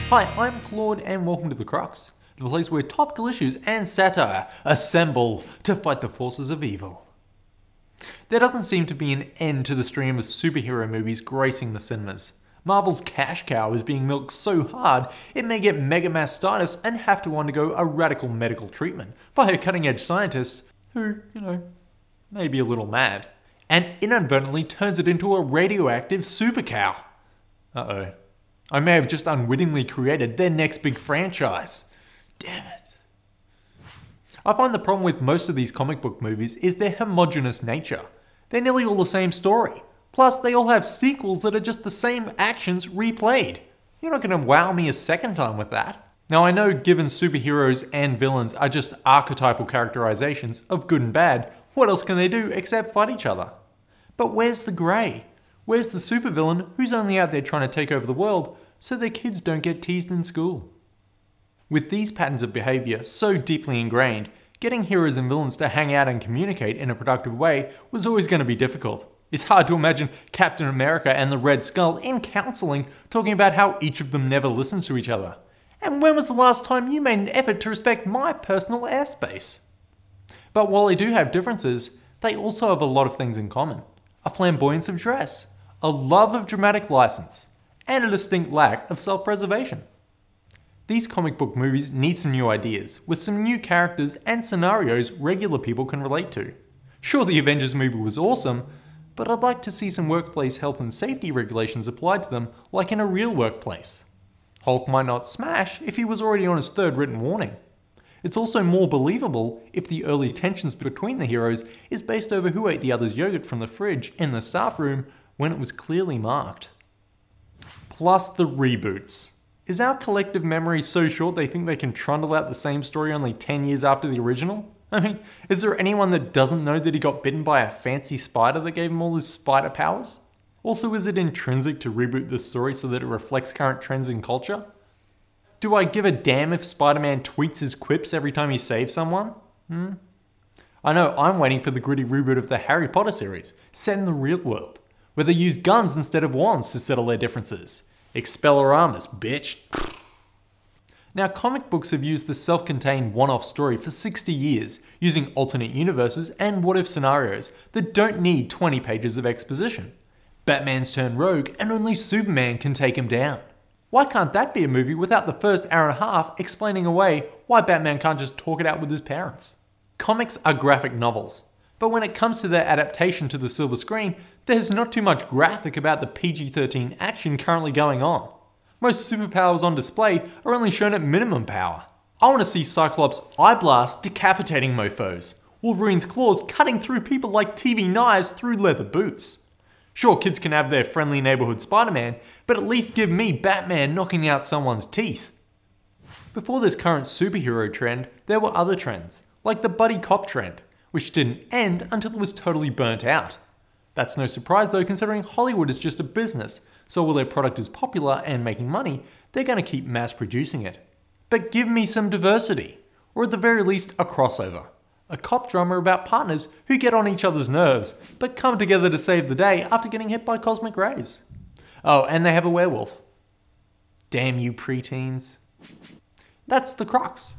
Hi, I'm Claude and welcome to the Crux, the place where topical issues and satire assemble to fight the forces of evil. There doesn't seem to be an end to the stream of superhero movies gracing the cinemas. Marvel's cash cow is being milked so hard it may get mega mastitis and have to undergo a radical medical treatment by a cutting-edge scientist who, may be a little mad, and inadvertently turns it into a radioactive super cow. Uh-oh. I may have just unwittingly created their next big franchise. Damn it. I find the problem with most of these comic book movies is their homogeneous nature. They're nearly all the same story. Plus, they all have sequels that are just the same actions replayed. You're not going to wow me a second time with that. Now, I know given superheroes and villains are just archetypal characterizations of good and bad, what else can they do except fight each other? But where's the grey? Where's the supervillain who's only out there trying to take over the world so their kids don't get teased in school? With these patterns of behaviour so deeply ingrained, getting heroes and villains to hang out and communicate in a productive way was always going to be difficult. It's hard to imagine Captain America and the Red Skull in counselling talking about how each of them never listens to each other. And when was the last time you made an effort to respect my personal airspace? But while they do have differences, they also have a lot of things in common. A flamboyance of dress, a love of dramatic license, and a distinct lack of self-preservation. These comic book movies need some new ideas, with some new characters and scenarios regular people can relate to. Sure, the Avengers movie was awesome, but I'd like to see some workplace health and safety regulations applied to them like in a real workplace. Hulk might not smash if he was already on his third written warning. It's also more believable if the early tensions between the heroes is based over who ate the other's yogurt from the fridge in the staff room when it was clearly marked. Plus the reboots. Is our collective memory so short they think they can trundle out the same story only 10 years after the original? I mean, is there anyone that doesn't know that he got bitten by a fancy spider that gave him all his spider powers? Also, is it intrinsic to reboot the story so that it reflects current trends in culture? Do I give a damn if Spider-Man tweets his quips every time he saves someone? I know I'm waiting for the gritty reboot of the Harry Potter series, set in the real world, where they use guns instead of wands to settle their differences. Expelliarmus, bitch. Now, comic books have used the self-contained one-off story for 60 years, using alternate universes and what-if scenarios that don't need 20 pages of exposition. Batman's turned rogue and only Superman can take him down. Why can't that be a movie without the first hour and a half explaining away why Batman can't just talk it out with his parents? Comics are graphic novels, but when it comes to their adaptation to the silver screen, there's not too much graphic about the PG-13 action currently going on. Most superpowers on display are only shown at minimum power. I want to see Cyclops' eye blast decapitating mofos, Wolverine's claws cutting through people like TV knives through leather boots. Sure, kids can have their friendly neighborhood Spider-Man, but at least give me Batman knocking out someone's teeth. Before this current superhero trend, there were other trends, like the buddy cop trend, which didn't end until it was totally burnt out. That's no surprise though, considering Hollywood is just a business, so while their product is popular and making money, they're going to keep mass producing it. But give me some diversity, or at the very least a crossover. A cop drama about partners who get on each other's nerves, but come together to save the day after getting hit by cosmic rays. Oh, and they have a werewolf. Damn you preteens. That's the Crux.